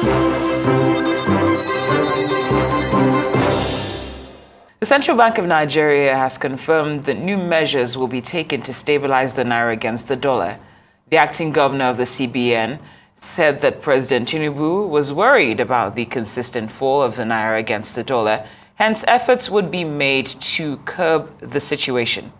The Central Bank of Nigeria has confirmed that new measures will be taken to stabilize the naira against the dollar. The acting governor of the CBN said that President Tinubu was worried about the consistent fall of the naira against the dollar, hence efforts would be made to curb the situation.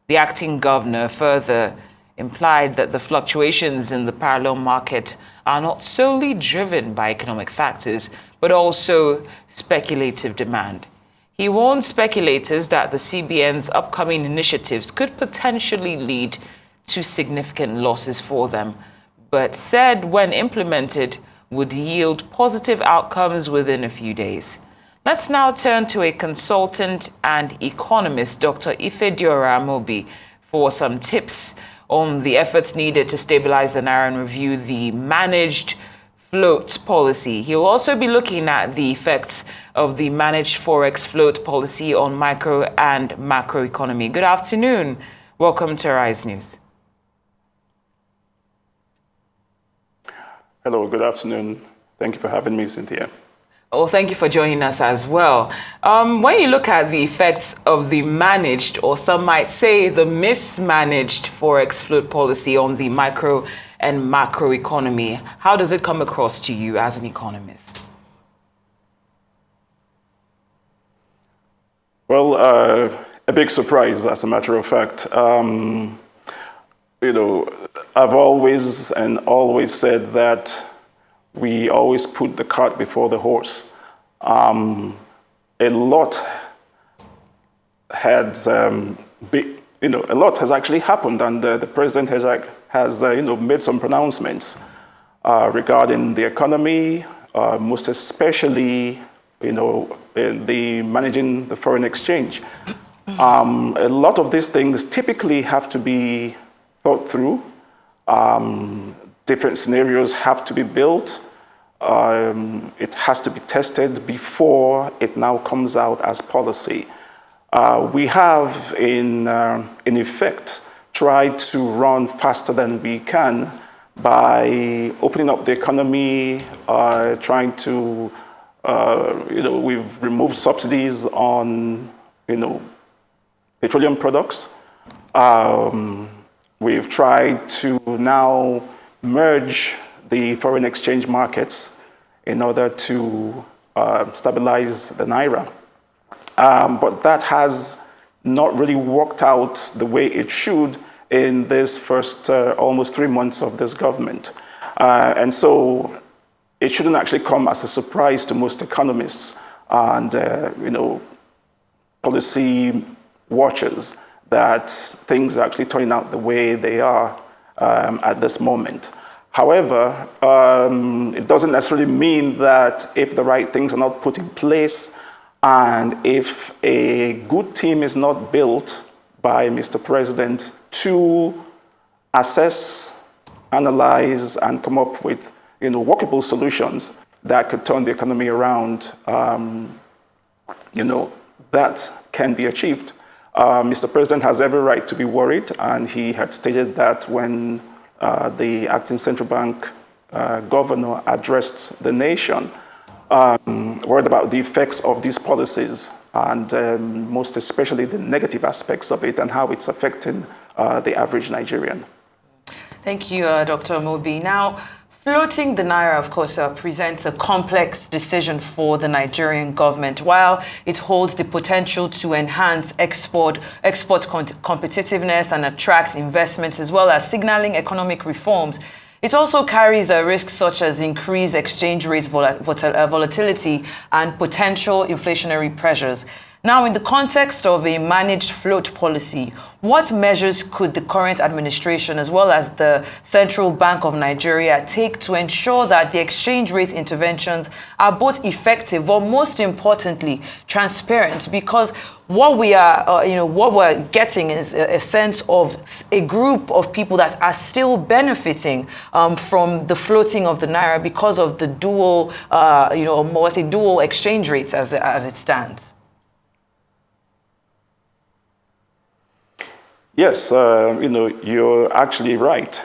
The acting governor further implied that the fluctuations in the parallel market are not solely driven by economic factors, but also speculative demand. He warned speculators that the CBN's upcoming initiatives could potentially lead to significant losses for them, but said when implemented would yield positive outcomes within a few days. Let's now turn to a consultant and economist, Dr. Ifediora Amobi, for some tips on the efforts needed to stabilize the naira and review the managed float policy. He'll also be looking at the effects of the managed forex float policy on micro and macro economy. Good afternoon. Welcome to Arise News. Hello, good afternoon. Thank you for having me, Cynthia. Oh, thank you for joining us as well. When you look at the effects of the managed, or some might say the mismanaged forex float policy on the micro and macro economy, how does it come across to you as an economist? Well, a big surprise, as a matter of fact. I've always said that we always put the cart before the horse. A lot has a lot has actually happened, and the president has made some pronouncements regarding the economy, most especially in the managing the foreign exchange. A lot of these things typically have to be thought through. Different scenarios have to be built. It has to be tested before it now comes out as policy. We have, in effect, tried to run faster than we can by opening up the economy, trying to, we've removed subsidies on, petroleum products. We've tried to now merge the foreign exchange markets in order to stabilize the naira. But that has not really worked out the way it should in this first almost 3 months of this government. And so it shouldn't actually come as a surprise to most economists and policy watchers that things are actually turning out the way they are at this moment. However, it doesn't necessarily mean that if the right things are not put in place and if a good team is not built by Mr. President to assess, analyze, and come up with workable solutions that could turn the economy around, that can be achieved. Mr. President has every right to be worried, and he had stated that when the acting central bank governor addressed the nation, worried about the effects of these policies and most especially the negative aspects of it and how it's affecting the average Nigerian. Thank you, Dr. Amobi. Now, floating the naira, of course, presents a complex decision for the Nigerian government. While it holds the potential to enhance export competitiveness and attract investments, as well as signaling economic reforms, it also carries risks such as increased exchange rate volatility and potential inflationary pressures. Now, in the context of a managed float policy, what measures could the current administration, as well as the Central Bank of Nigeria, take to ensure that the exchange rate interventions are both effective, but most importantly, transparent? Because what we are, what we're getting is a sense of a group of people that are still benefiting from the floating of the naira because of the dual, dual exchange rates as it stands. Yes, you're actually right.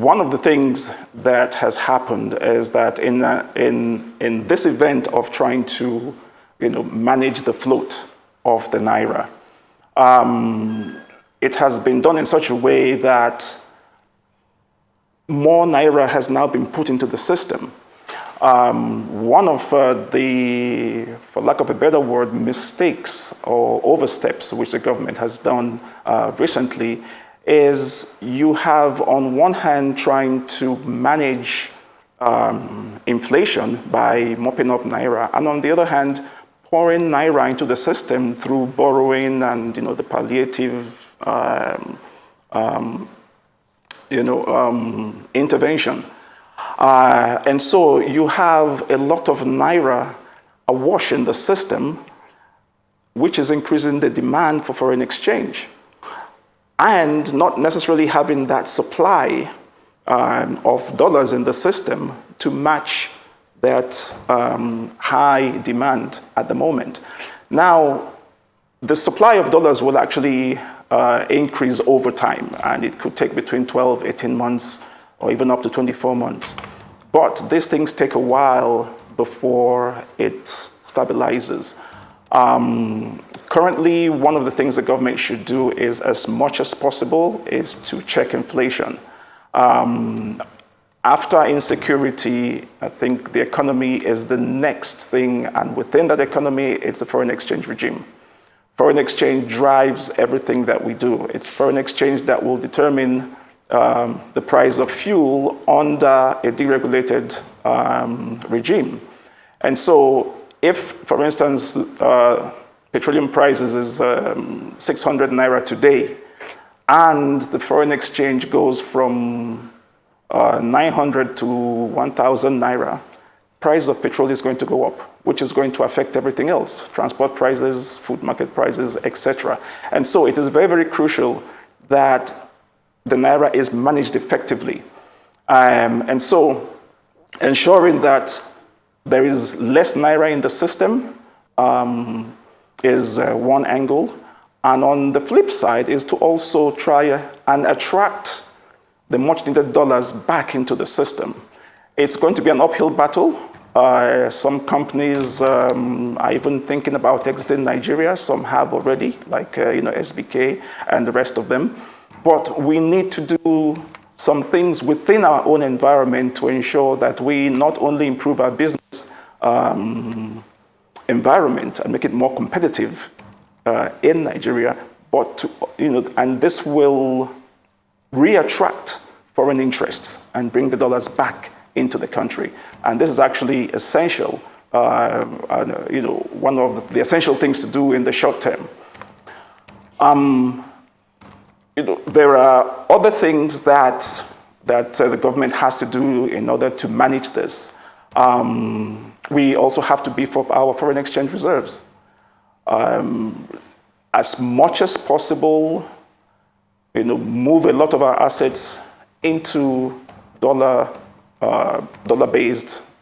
one of the things that has happened is that in this event of trying to, manage the float of the naira, it has been done in such a way that more naira has now been put into the system. One of the, for lack of a better word, mistakes or oversteps which the government has done recently is you have, on one hand, trying to manage inflation by mopping up naira, and on the other hand, pouring naira into the system through borrowing and the palliative intervention. And so you have a lot of naira awash in the system, which is increasing the demand for foreign exchange, and not necessarily having that supply of dollars in the system to match that high demand at the moment. Now, the supply of dollars will actually increase over time, and it could take between 12, 18 months, or even up to 24 months. But these things take a while before it stabilizes. Currently, one of the things the government should do is, as much as possible, is to check inflation. After insecurity, I think the economy is the next thing, and within that economy, it's the foreign exchange regime. Foreign exchange drives everything that we do. It's foreign exchange that will determine the price of fuel under a deregulated regime. And so if, for instance, petroleum prices is 600 naira today, and the foreign exchange goes from 900 to 1,000 naira, price of petrol is going to go up, which is going to affect everything else, transport prices, food market prices, etc. And so it is very, very crucial that the naira is managed effectively. And so ensuring that there is less naira in the system is one angle. And on the flip side is to also try and attract the much needed dollars back into the system. It's going to be an uphill battle. Some companies are even thinking about exiting Nigeria. Some have already, like SBK and the rest of them. But we need to do some things within our own environment to ensure that we not only improve our business environment and make it more competitive in Nigeria, but to, and this will reattract foreign interests and bring the dollars back into the country. And this is actually essential, one of the essential things to do in the short term. There are other things that the government has to do in order to manage this. We also have to beef up our foreign exchange reserves. As much as possible, move a lot of our assets into dollar-based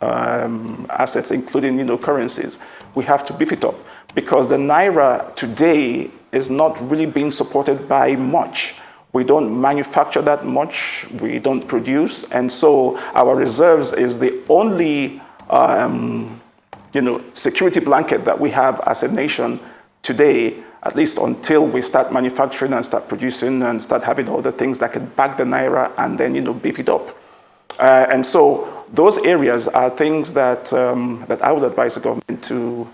assets, including currencies. We have to beef it up because the naira today is not really being supported by much. We don't manufacture that much. We don't produce, and so our reserves is the only security blanket that we have as a nation today, at least until we start manufacturing and start producing and start having other things that can back the naira and then beef it up. And so those areas are things that I would advise the government to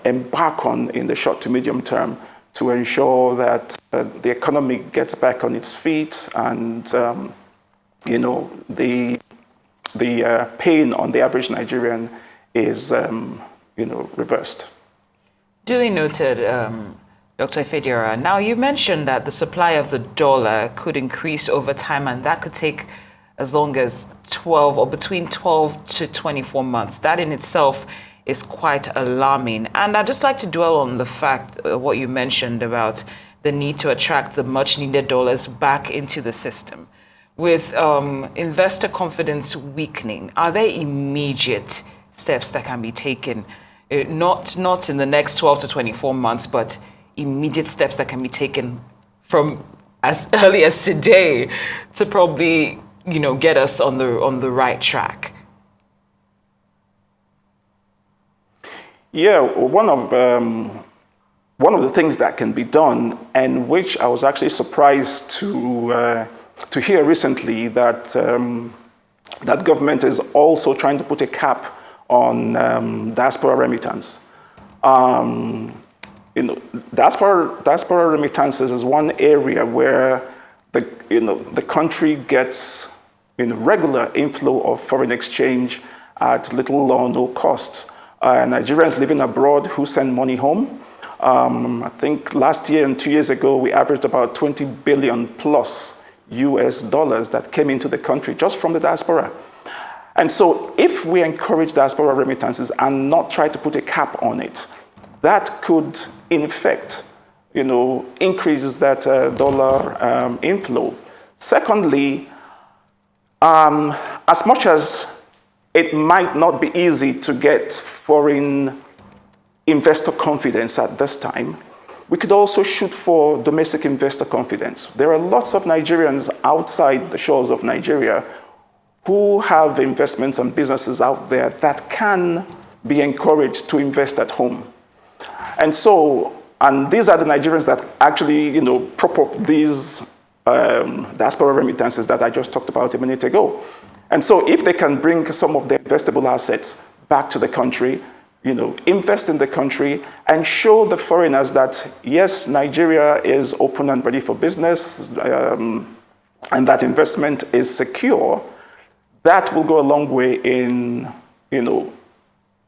embark on in the short to medium term to ensure that the economy gets back on its feet and the pain on the average Nigerian is reversed. Duly noted, Dr. Ifediora. Now, you mentioned that the supply of the dollar could increase over time, and that could take as long as 12 or between 12 to 24 months. That in itself is quite alarming. And I'd just like to dwell on the fact, what you mentioned about the need to attract the much needed dollars back into the system. With investor confidence weakening, are there immediate steps that can be taken? Not in the next 12 to 24 months, but immediate steps that can be taken from as early as today to probably get us on the right track? Yeah, one of the things that can be done, and which I was actually surprised to hear recently, that that government is also trying to put a cap on diaspora remittance. Diaspora remittances is one area where the country gets regular inflow of foreign exchange at little or no cost. Nigerians living abroad who send money home. I think last year and 2 years ago, we averaged about 20 billion plus US dollars that came into the country just from the diaspora. And so if we encourage diaspora remittances and not try to put a cap on it, that could, in effect, increase that dollar inflow. Secondly, as much as it might not be easy to get foreign investor confidence at this time, we could also shoot for domestic investor confidence. There are lots of Nigerians outside the shores of Nigeria who have investments and businesses out there that can be encouraged to invest at home. And these are the Nigerians that actually, prop up these diaspora remittances that I just talked about a minute ago. And so if they can bring some of their investable assets back to the country, invest in the country and show the foreigners that, yes, Nigeria is open and ready for business, and that investment is secure, that will go a long way in,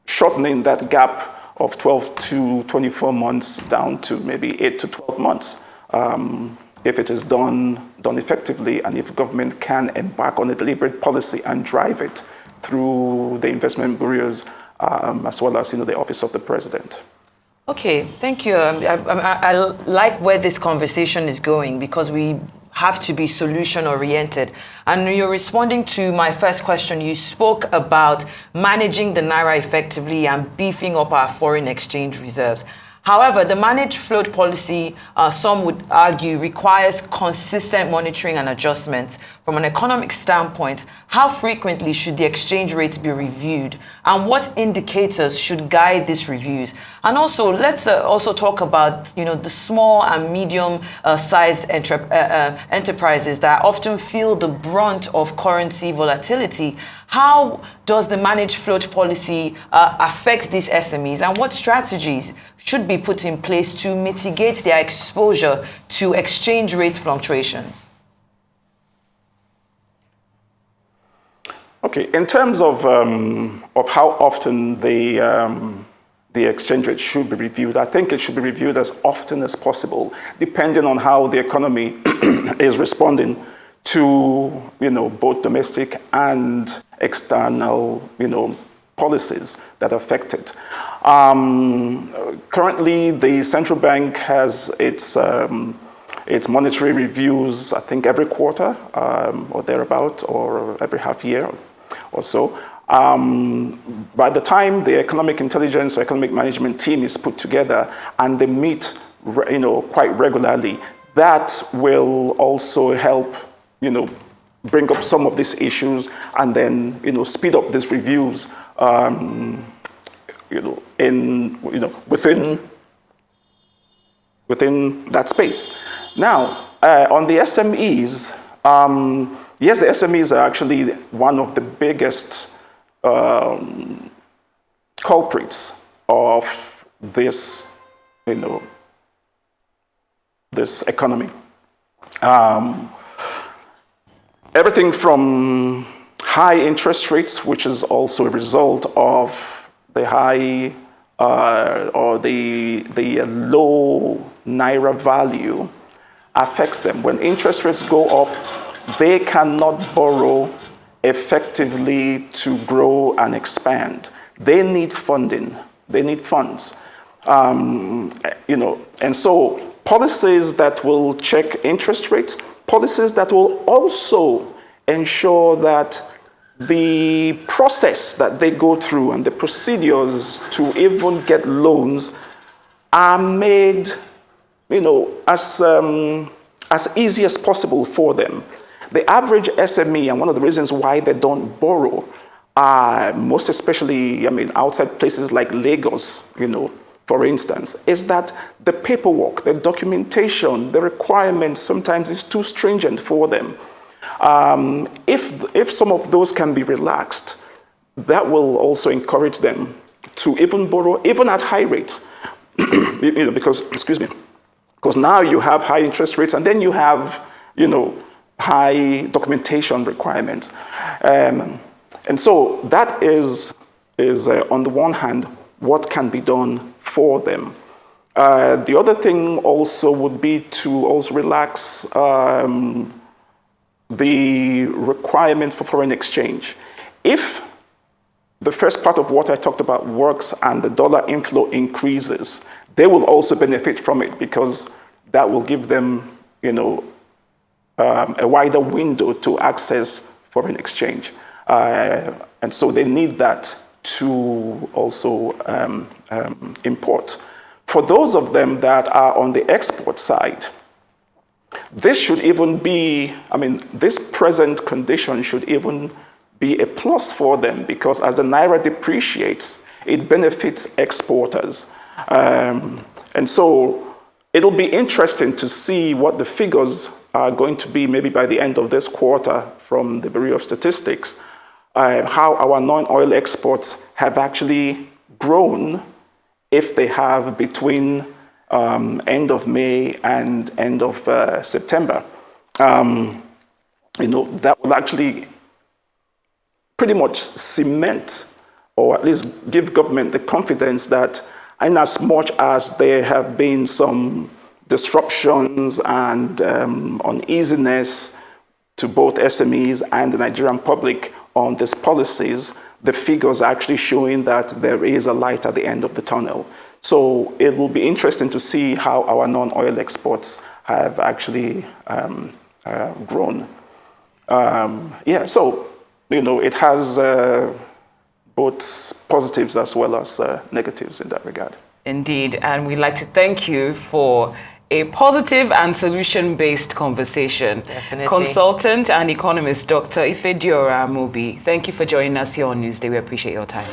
shortening that gap of 12 to 24 months down to maybe 8 to 12 months. If it is done effectively, and if government can embark on a deliberate policy and drive it through the investment bureaus, as well as the office of the president. Okay, thank you. I like where this conversation is going, because we have to be solution oriented. And you're responding to my first question. You spoke about managing the naira effectively and beefing up our foreign exchange reserves. However, the managed float policy, some would argue, requires consistent monitoring and adjustments. From an economic standpoint, how frequently should the exchange rates be reviewed? And what indicators should guide these reviews? And also, let's also talk about the small and medium-sized enterprises that often feel the brunt of currency volatility. How does the managed float policy affect these SMEs, and what strategies should be put in place to mitigate their exposure to exchange rate fluctuations? Okay, in terms of how often the exchange rate should be reviewed, I think it should be reviewed as often as possible, depending on how the economy is responding to both domestic and external policies that affect it. Currently, the central bank has its monetary reviews, I think every quarter or thereabout, or every half year or so. By the time the economic intelligence or economic management team is put together and they meet quite regularly, that will also help bring up some of these issues, and then speed up these reviews within that space. Now, on the SMEs, yes, the SMEs are actually one of the biggest culprits of this this economy. Everything from high interest rates, which is also a result of the high or the low naira value, affects them. When interest rates go up, they cannot borrow effectively to grow and expand. They need funding. They need funds. And so policies that will check interest rates, policies that will also ensure that the process that they go through and the procedures to even get loans are made, as easy as possible for them. The average SME, and one of the reasons why they don't borrow, most especially, outside places like Lagos, for instance, is that the paperwork, the documentation, the requirements sometimes is too stringent for them. If some of those can be relaxed, that will also encourage them to even borrow, even at high rates, because now you have high interest rates, and then you have, high documentation requirements. And so that is on the one hand, what can be done for them. The other thing also would be to also relax the requirements for foreign exchange. If the first part of what I talked about works and the dollar inflow increases, they will also benefit from it, because that will give them, a wider window to access foreign exchange. And so they need that to also import. For those of them that are on the export side, this should even be, this present condition should even be a plus for them, because as the Naira depreciates, it benefits exporters. And so it'll be interesting to see what the figures are going to be maybe by the end of this quarter from the Bureau of Statistics, how our non-oil exports have actually grown, if they have, between end of May and end of September. That will actually pretty much cement, or at least give government the confidence that, in as much as there have been some disruptions and uneasiness to both SMEs and the Nigerian public on these policies, the figures are actually showing that there is a light at the end of the tunnel. So it will be interesting to see how our non-oil exports have actually grown. So it has both positives as well as negatives in that regard. Indeed, and we'd like to thank you for a positive and solution-based conversation. Definitely. Consultant and economist Dr. Ifediora Amobi, thank you for joining us here on Newsday. We appreciate your time.